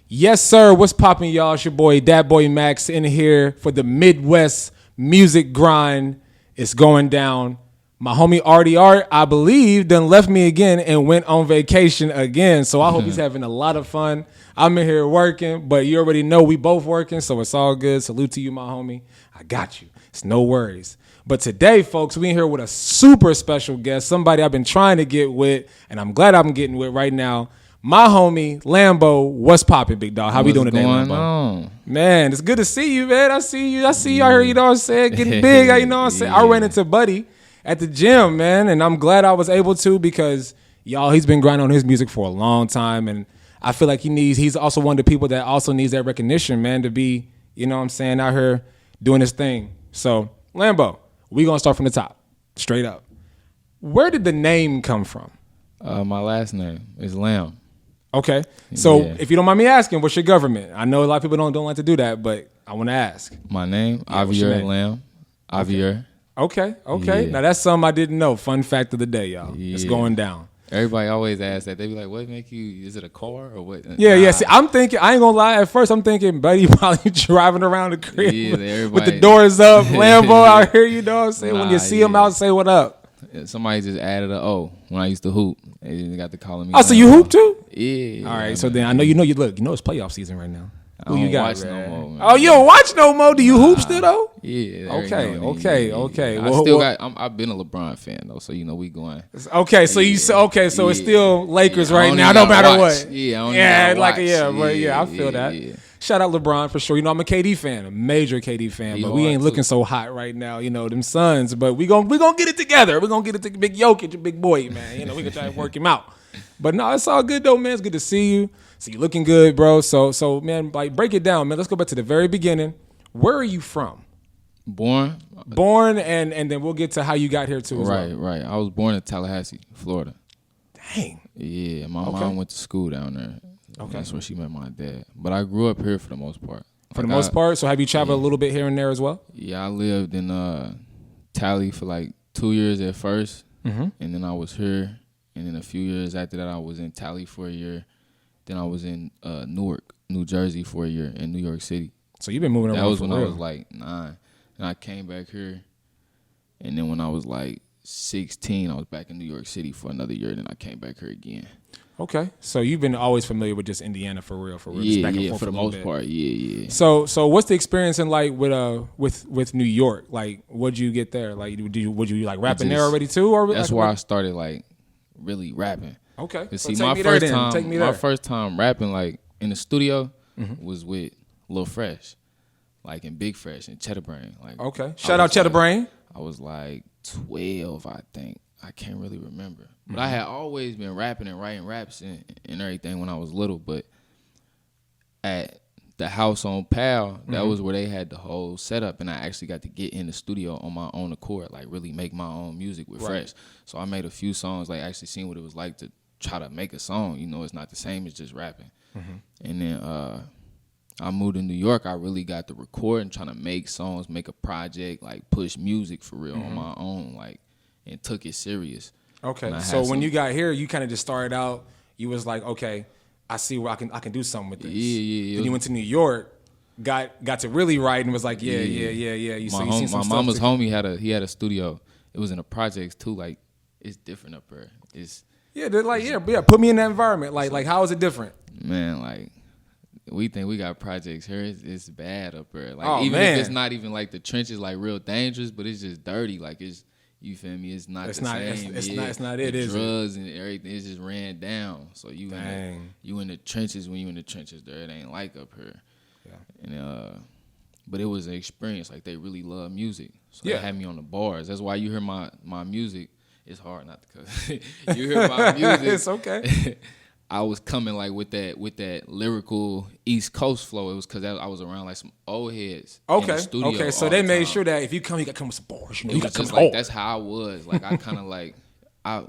Yes, sir. What's poppin', y'all? It's your boy, Dat Boi Maxxx, in here for the Midwest Muzik Grind. It's going down. My homie RDR, I believe, done left me again and went on vacation again. So I hope he's having a lot of fun. I'm in here working, but you already know we both working, so it's all good. Salute to you, my homie. I got you. It's no worries. But today, folks, we in here with a super special guest, somebody I've been trying to get with, and I'm glad I'm getting with right now. My homie, Lambo. What's poppin', big dog? How we doing today, Lambo? On? Man, it's good to see you, man. I see you. I heard, you know what I'm saying, getting big. You know what I'm saying? I ran into Buddy at the gym, man, and I'm glad I was able to because, y'all, he's been grinding on his music for a long time, and I feel like he's also one of the people that also needs that recognition, man, to be, you know what I'm saying, out here doing his thing. So, Lambo, we going to start from the top, straight up. Where did the name come from? My last name is Lamb. Okay. So, If you don't mind me asking, what's your government? I know a lot of people don't like to do that, but I want to ask. My name? Javier Lamb. Javier. Okay. Yeah. Now, that's something I didn't know. Fun fact of the day, y'all. Yeah. It's going down. Everybody always asks that. They be like, what make you, is it a car or what? Yeah. See, I'm thinking, I ain't going to lie. At first, I'm thinking, Buddy probably driving around the crib with the doors up, Lambo out here, you know what I'm saying? When you see him out, say what up. Somebody just added a O when I used to hoop. They got to call me. Oh, so you hoop too? Yeah. All right, so then I know you know it's playoff season right now. Who you got? Watch no more, man. Oh, you don't watch no more? Do you hoop still though? Yeah. Okay. I've been a LeBron fan though, so you know we going. Okay, so it's still Lakers right now, no matter what. Yeah, I feel that. Yeah. Shout out LeBron for sure. You know, I'm a KD fan, a major KD fan, but we ain't looking so hot right now, you know, them Suns. But we gonna get it together. We're gonna get it to Big Jokic, big boy, man. You know, we can try to work him out. But no, it's all good though, man. It's good to see you. So you looking good, bro. So man, like break it down, man. Let's go back to the very beginning. Where are you from? Born, and then we'll get to how you got here too. Right. I was born in Tallahassee, Florida. Dang. Yeah, my mom went to school down there. Okay. That's where she met my dad. But I grew up here for the most part. For the most part? So have you traveled a little bit here and there as well? Yeah, I lived in Tally for like 2 years at first. Mm-hmm. And then I was here. And then a few years after that, I was in Tally for a year. Then I was in Newark, New Jersey for a year, and New York City. So you've been moving around. That was when I was like 9. And I came back here. And then when I was like 16, I was back in New York City for another year. Then I came back here again. Okay, so you've been always familiar with just Indiana for real, Yeah, back and forth for the most part, yeah. So what's the experience in like with New York? Like, what'd you get there? Like, would you like rapping there already too? Or that's where I started like really rapping. Okay, so see, my first time rapping like in the studio was with Lil Fresh, like in Big Fresh and Cheddar Brain. Like, okay, shout out Cheddar Brain. I was like 12, I think. I can't really remember. But I had always been rapping and writing raps and everything when I was little. But at the house on Pal, that was where they had the whole setup. And I actually got to get in the studio on my own accord, like really make my own music with Fresh. So I made a few songs, like actually seeing what it was like to try to make a song. You know, it's not the same as just rapping. And then I moved to New York. I really got to record and trying to make songs, make a project, like push music for real on my own, like, and took it serious. Okay, so when you got here, you kind of just started out. You was like, okay, I see where I can do something with this. Yeah. Then you went to New York, got to really write, and was like, yeah. My mama's homie had a studio. It was in the projects too. Like, it's different up here. They're like, put me in that environment. Like how is it different? Man, like, we think we got projects here. It's bad up here. Like, if it's not even like the trenches, like real dangerous, but it's just dirty. Like it's. You feel me? It's not the same. It's not it, is it? Drugs and everything, it just ran down. So you in the trenches. When you in the trenches there, it ain't like up here. Yeah. And but it was an experience. Like, they really love music. So they had me on the bars. That's why you hear my music. It's hard not to cuss. You hear my music. It's okay. I was coming like with that lyrical East Coast flow. It was because I was around like some old heads. In the studio. Okay. So they made sure that if you come, you got to come with some bars. You know, it was just like that's how I was. Like, I kind of like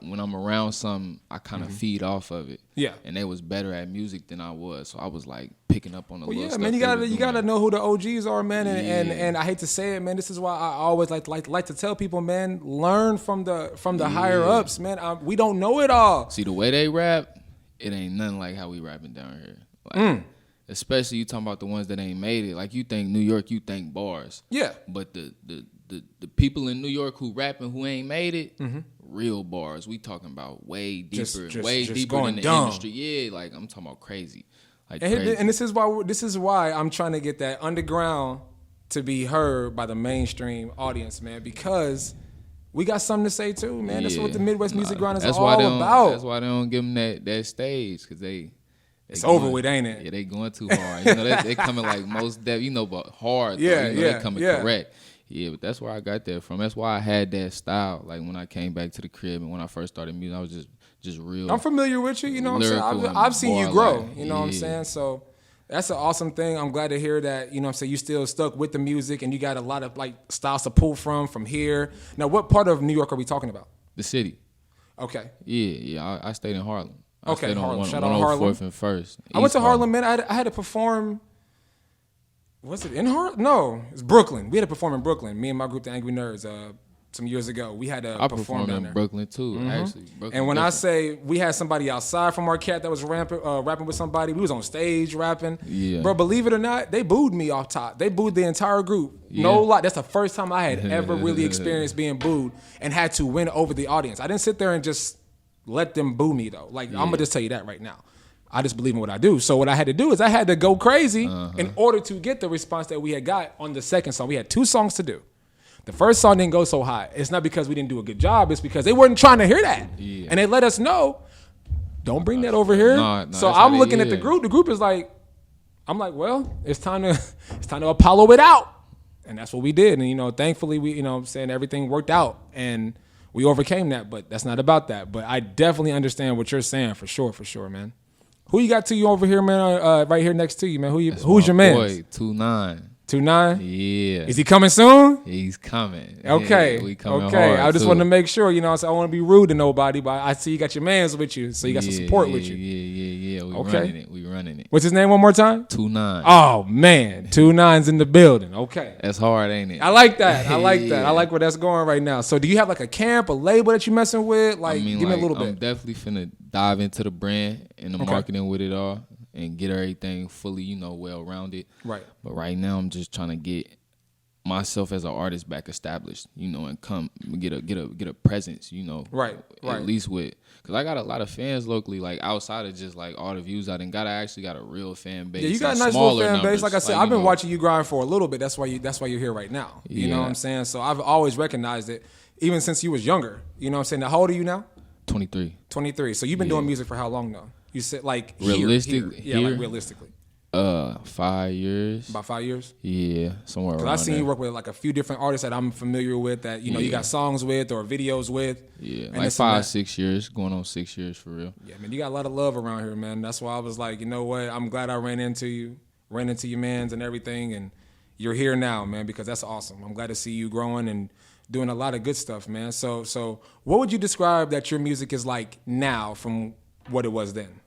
when I'm around something, I kind of feed off of it. Yeah. And they was better at music than I was, so I was like picking up on the little stuff. Man, you gotta know who the OGs are, man. And I hate to say it, man. This is why I always like to tell people, man, learn from the higher ups, man. We don't know it all. See, the way they rap, it ain't nothing like how we rapping down here. Like, especially you talking about the ones that ain't made it. Like you think New York, you think bars. Yeah. But the people in New York who rapping who ain't made it, real bars. We talking about way deeper, way deeper than the industry. Yeah, like I'm talking about crazy. Like and this is why I'm trying to get that underground to be heard by the mainstream audience, man, because we got something to say too, man. That's what the Midwest Music Grind is all about. That's why they don't give them that stage, because it's over with, ain't it? Yeah, they going too hard. You know, they coming like most deaf, but hard. Yeah, they coming correct. Yeah, but that's where I got that from. That's why I had that style. Like when I came back to the crib and when I first started music, I was just real. I'm familiar with you. You know what I'm saying? I've seen you grow. You know what I'm saying? So that's an awesome thing. I'm glad to hear that. You know what I'm saying? You still stuck with the music and you got a lot of like styles to pull from here. Now, what part of New York are we talking about? The city. Okay. Yeah. I stayed in Harlem. Okay, Harlem. Shout out Harlem. 104th and First. I went to Harlem, man. I had to perform. Was it in Harlem? No, it's Brooklyn. We had to perform in Brooklyn. Me and my group, the Angry Nerds, some years ago. We had to perform down there. In Brooklyn too, actually. Brooklyn and when I say we had somebody outside from our cat that was rapping with somebody, we was on stage rapping. Yeah. Bro, believe it or not, they booed me off top. They booed the entire group. Yeah. No lie. That's the first time I had ever really experienced being booed and had to win over the audience. I didn't sit there and just let them boo me though. Like I'm gonna just tell you that right now. I just believe in what I do. So what I had to do is I had to go crazy in order to get the response that we had got on the second song. We had 2 songs to do. The first song didn't go so high. It's not because we didn't do a good job. It's because they weren't trying to hear that. Yeah. And they let us know, don't bring that over here. So I'm looking at the group. The group is like, I'm like, well, it's time to Apollo it out. And that's what we did. And, thankfully, we, saying everything worked out. And we overcame that. But that's not about that. But I definitely understand what you're saying for sure, man. Who you got to you over here, man? Right here next to you, man. Who's your man? Boy, 2-9. 2-9? Yeah. Is he coming soon? He's coming. Okay. Yeah, we coming okay. hard I just too. want to make sure, I don't want to be rude to nobody, but I see you got your mans with you, so you got some support with you. Yeah. We running it. What's his name one more time? 2-9. Oh man, 2-9's in the building. Okay. That's hard, ain't it? I like that. I like where that's going right now. So do you have like a camp, a label that you messing with? Like, give me a little bit. I'm definitely finna dive into the brand and the marketing with it all and get everything fully, well-rounded. Right. But right now I'm just trying to get myself as an artist back established, and come get a presence, right. At least with, because I got a lot of fans locally, like outside of just like all the views I done got. I actually got a real fan base. Yeah, you got a nice little fan base. Like I said, I've been watching you grind for a little bit. That's why you're here right now. You know what I'm saying? So I've always recognized it, even since you was younger. You know what I'm saying? Now, how old are you now? 23. 23. So you've been doing music for how long though? You said like realistically. Yeah, like realistically. 5 years. About 5 years? Yeah, somewhere around. Because I've seen you work with like a few different artists that I'm familiar with that, you got songs with or videos with. Yeah, like 5-6 years, going on 6 years for real. Yeah, man, you got a lot of love around here, man. That's why I was like, you know what? I'm glad I ran into your mans and everything, and you're here now, man, because that's awesome. I'm glad to see you growing and doing a lot of good stuff, man. So what would you describe that your music is like now from what it was then?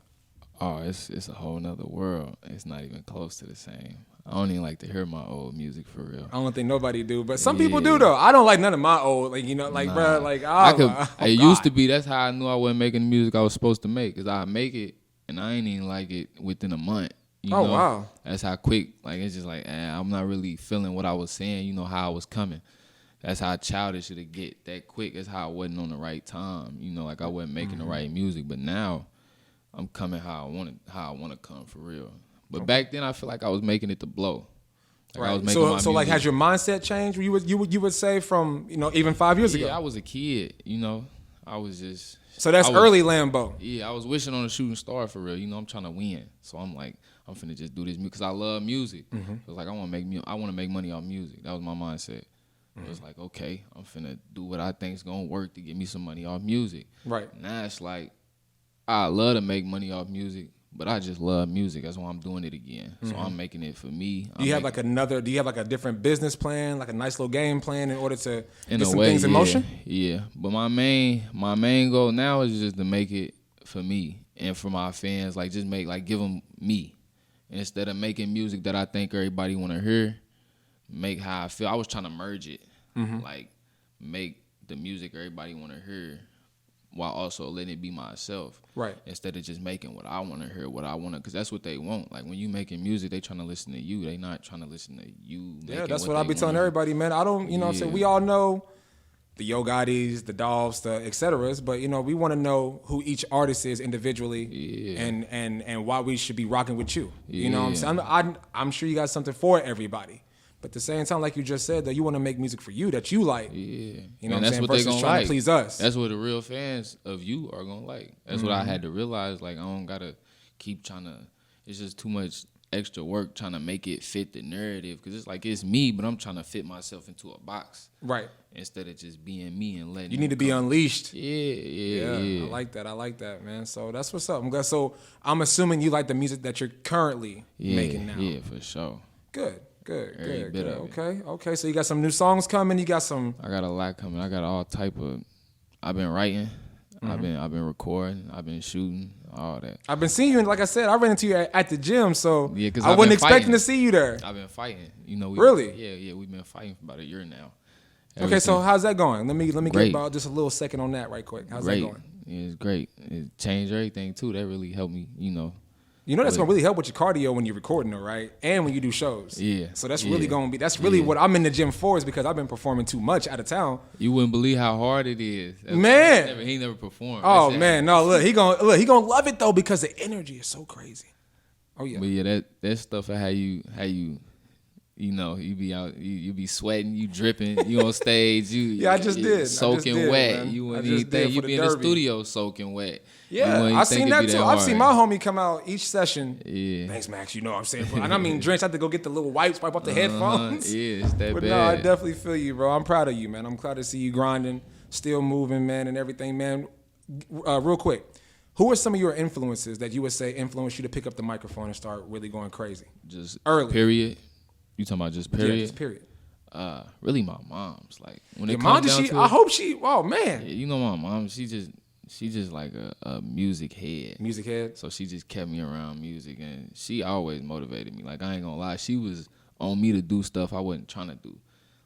Oh, it's a whole nother world. It's not even close to the same. I don't even like to hear my old music for real. I don't think nobody do, but some people do though. I don't like none of my old, like bro, like it used to be. That's how I knew I wasn't making the music I was supposed to make, cause I make it and I ain't even like it within a month. You know? Wow. That's how quick. Like it's just like I'm not really feeling what I was saying. How I was coming. That's how childish it'd get that quick. That's how I wasn't on the right time. Like I wasn't making the right music, but now I'm coming how I want to come for real. But back then I feel like I was making it to blow. Like right. I was making so like has your mindset changed? You would say from even 5 years ago. Yeah, I was a kid. I was just. So that's early Lambo. Yeah, I was wishing on a shooting star for real. I'm trying to win. So I'm like, I'm finna just do this because I love music. Mm-hmm. So like I want to make money off music. That was my mindset. Mm-hmm. It was like, okay, I'm finna do what I think's gonna work to get me some money off music. Right. Now it's like, I love to make money off music, but I just love music. That's why I'm doing it again. Mm-hmm. So I'm making it for me. Do you have like a different business plan, like a nice little game plan in order to get some things in motion? Yeah. But my main goal now is just to make it for me and for my fans. Like just give them me. Instead of making music that I think everybody want to hear, make how I feel. I was trying to merge it. Mm-hmm. Like make the music everybody want to hear while also letting it be myself. Right. Instead of just making what I want to hear, what I want to, because that's what they want. Like when you making music, they trying to listen to you. They not trying to listen to you. Yeah, that's what I be telling everybody, man. I don't, you know what I'm saying? We all know the Yo Gottis, the Dolphs, the et ceteras, but, you know, we want to know who each artist is individually and why we should be rocking with you. You know what I'm saying? I'm sure you got something for everybody. But at the same time, like you just said, that you want to make music for you that you like. Yeah. You know what I'm saying? Versus trying to please us. That's what the real fans of you are going to like. That's what I had to realize. Like, I don't got to keep trying to, it's just too much extra work trying to make it fit the narrative. Because it's like, it's me, but I'm trying to fit myself into a box. Right. Instead of just being me and letting you need to be unleashed. Yeah. I like that, man. So that's what's up. So I'm assuming you like the music that you're currently making now. Yeah, for sure. Good. Every bit of it. Okay. So you got some new songs coming. You got some. I got a lot coming. I got all type of. I've been writing. I've been recording. I've been shooting. All that. I've been seeing you, and like I said, I ran into you at the gym. So yeah, I wasn't expecting to see you there. I've been fighting. You know. Really? Yeah. We've been fighting for about a year now. Okay, so how's that going? Let me get about just a little second on that right quick. How's that going? Yeah, it's great. It changed everything too. That really helped me. You know. You know that's gonna really help with your cardio when you're recording, though, right? And when you do shows. Yeah. So that's really gonna be. That's really what I'm in the gym for, is because I've been performing too much out of town. You wouldn't believe how hard it is. Man. He never performed. Oh man, no, look, he gonna love it though, because the energy is so crazy. Oh yeah. But yeah, that stuff of how you know, you be out, you be sweating, you dripping, you on stage, I just did soaking wet. Man. You wouldn't even think you be in the studio soaking wet. Yeah, I seen that too. I've seen my homie come out each session. Yeah. Thanks, Max. You know what I'm saying? And I mean, drenched. I had to go get the little wipes, wipe off the headphones. Yeah, it's that but bad. No, I definitely feel you, bro. I'm proud of you, man. I'm glad to see you grinding, still moving, man, and everything, man. Real quick, who are some of your influences that you would say influenced you to pick up the microphone and start really going crazy? Just early. Period. You talking about just period? Yeah, just period. Really, my mom's like when your it mom. comes down to I hope she. Oh man. Yeah, you know my mom. She just like a music head. Music head. So she just kept me around music, and she always motivated me. Like I ain't gonna lie, she was on me to do stuff I wasn't trying to do.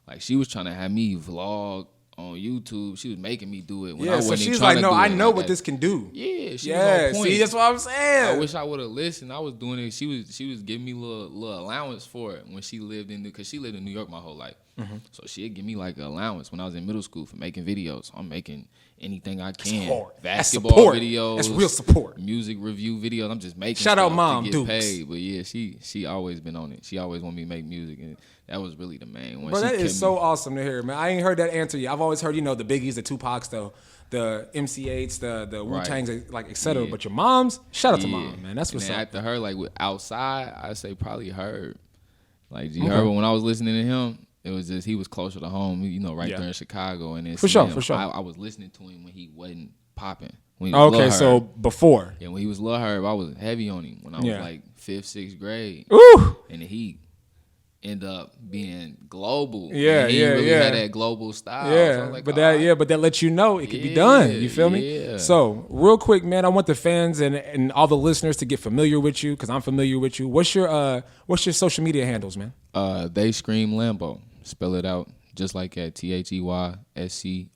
Like she was trying to have me vlog on YouTube. She was making me do it when I wasn't so she's trying like, to do I it. know what this can do. Yeah, she was on point. See, that's what I'm saying. I wish I would have listened. I was doing it. She was giving me little allowance for it when she lived because she lived in New York my whole life. Mm-hmm. So she'd give me like an allowance when I was in middle school for making videos. I'm making anything I can. Basketball videos. That's real support. Music review videos. I'm just making Shout stuff out Mom to get Dukes. paid. But yeah, she always been on it. She always wanted me to make music, and that was really the main one. Bro, that is so awesome to hear, man. I ain't heard that answer yet. I've always heard, the Biggies, the Tupacs, though, the MC8s, the Wu-Tangs, like et cetera. Yeah. But your moms, shout out to Mom, man. That's what's up. After her, like with outside, I say probably Herb. Like G Herb, when I was listening to him, it was just he was closer to home, right there in Chicago, and for sure. I was listening to him when he wasn't popping. Okay, so before. Yeah, when he was Lil Herb, I was heavy on him when I was like 5th, 6th grade. Ooh. And he ended up being global. Yeah, he really had that global style. Yeah, so like, but that lets you know it could be done. You feel me? So real quick, man, I want the fans and all the listeners to get familiar with you because I'm familiar with you. What's your social media handles, man? They Scream Lambo. Spell it out just like that. THEYSCREAM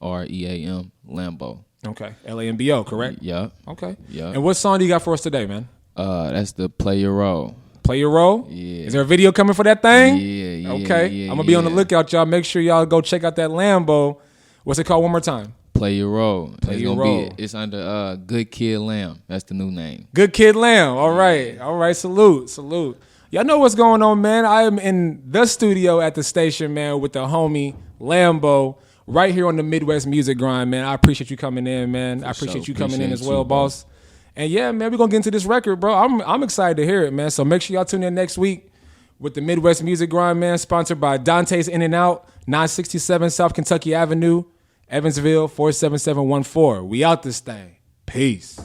Lambo. Okay. LAMBO, correct? Yeah. Okay. Yeah. And what song do you got for us today, man? That's the Play Your Role. Play Your Role? Yeah. Is there a video coming for that thing? Yeah. Okay. I'm gonna be on the lookout, y'all. Make sure y'all go check out that Lambo. What's it called one more time? Play Your Role. It's under Good Kid Lamb. That's the new name. Good Kid Lamb. All right. Salute. Y'all know what's going on, man. I am in the studio at the station, man, with the homie Lambo right here on the Midwest Music Grind, man. I appreciate you coming in, man. I appreciate you coming in as well, boss. And yeah, man, we're going to get into this record, bro. I'm excited to hear it, man. So make sure y'all tune in next week with the Midwest Music Grind, man, sponsored by Dante's In-N-Out, 967 South Kentucky Avenue, Evansville, 47714. We out this thing. Peace.